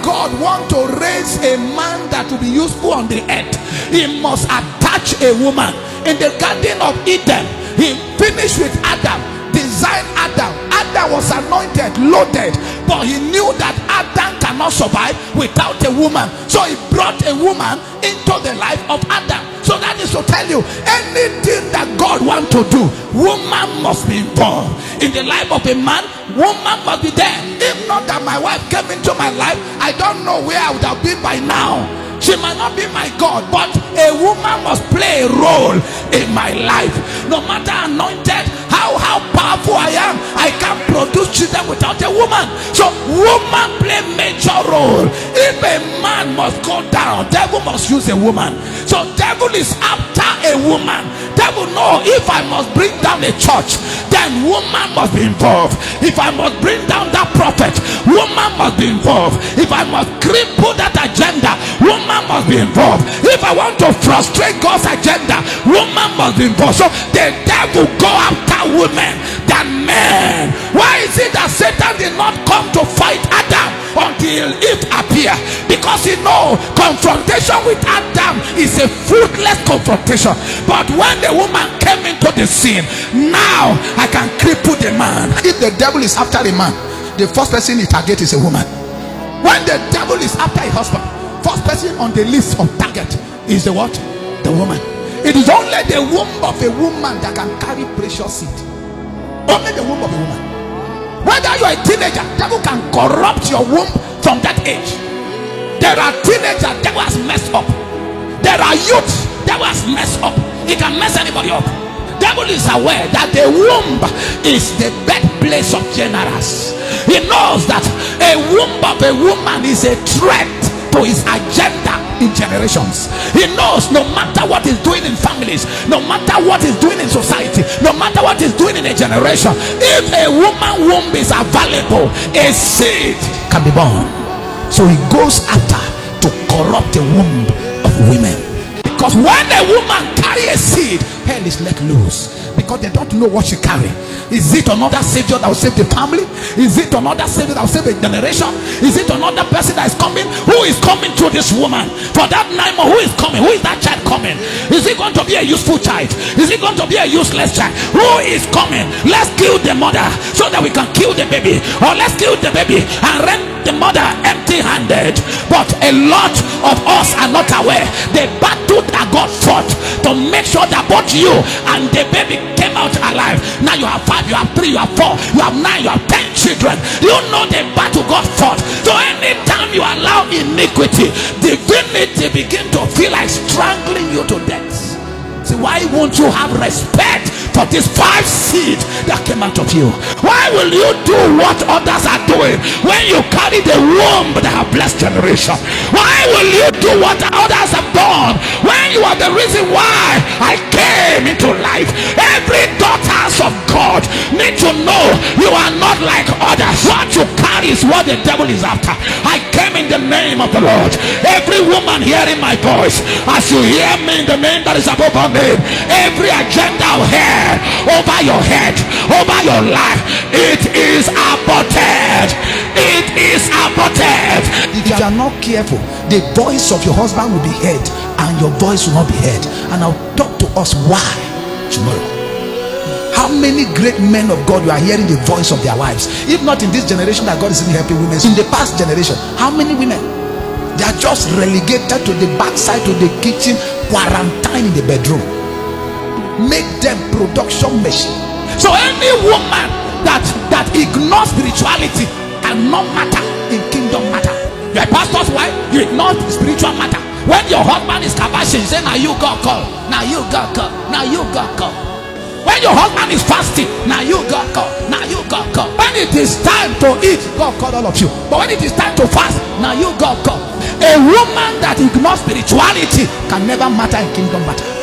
God wants to raise a man that will be useful on the earth, he must attach a woman. In the Garden of Eden, he finished with Adam, designed Adam. Adam was anointed, loaded, but he knew that Adam cannot survive without a woman. So he brought a woman into the life of Adam. So that is to tell you, anything that God wants to do, woman must be involved. In the life of a man, woman must be there. If not that my wife came into my life, I don't know where I would have been by now. She might not be my God, but a woman must play a role in my life. No matter anointed, how powerful I am, I can't produce children without a woman. So woman play major role. If a man must go down, devil must use a woman. So devil is after a woman. Devil know, if I must bring down a church, then woman must be involved. If I must bring down that prophet, woman must be involved. If I must cripple that agenda, woman must be involved. If I want to frustrate God's agenda, woman must be involved. So the devil go after women than men. Why is it that Satan did not come to fight Adam until Eve appeared? Because he knows confrontation with Adam is a fruitless confrontation. But when the woman came into the scene, now I can cripple the man. If the devil is after a man, the first person he target is a woman. When the devil is after a husband, first person on the list of target is the what? The woman. It is only the womb of a woman that can carry precious seed. Only the womb of a woman. Whether you are a teenager, devil can corrupt your womb from that age. There are teenagers devil has messed up. There are youths devil has messed up. He can mess anybody up. Devil is aware that the womb is the birthplace of generals. He knows that a womb of a woman is a threat to his agenda in generations. He knows no matter what he's doing in families, no matter what he's doing in society, no matter what he's doing in a generation, if a woman womb is available, a seed can be born. So he goes after to corrupt the womb of women. Because when a woman carry a seed, hell is let loose. Because they don't know what she carry. Is it another savior that will save the family? Is it another savior that will save a generation? Is it another person that is coming? Who is coming through this woman? For that 9 months, who is coming? Who is that child coming? Is it going to be a useful child? Is it going to be a useless child? Who is coming? Let's kill the mother so that we can kill the baby. Or let's kill the baby and rent the mother empty-handed. But a lot of us are not aware the battle that God fought to make sure that both you and the baby came out alive. Now you have 5, you have 3, you have 4, you have 9, you have 10 children. You know the battle God fought. So anytime you allow iniquity, divinity begin to feel like strangling you to death. See, why won't you have respect for this 5 seed that came out of you? Why will you do what others are doing when you carry the womb that have blessed generation? Why will you do what others have done when you are the reason why I came into life? Every daughters of God need to know you are not like others. What you carry is what the devil is after. I came in the name of the Lord. Every woman hearing my voice, as you hear me in the name that is above all name, every agenda of hair over your head, over your life, it is aborted. It is aborted. If you are not careful, the voice of your husband will be heard and your voice will not be heard. And I'll talk to us why tomorrow. How many great men of God you are hearing the voice of their wives? If not in this generation that God is even helping women, in the past generation, how many women? They are just relegated to the backside, to the kitchen, quarantine in the bedroom. Make them production machine. So any woman that ignores spirituality cannot matter in kingdom matter. You're a pastor's wife, you ignore spiritual matter. When your husband is kabashing, say, now you got call, now you got call, now you got call. When your husband is fasting, now you got call, now you got call. When it is time to eat, God call all of you. But when it is time to fast, now you got call. A woman that ignores spirituality can never matter in kingdom matter.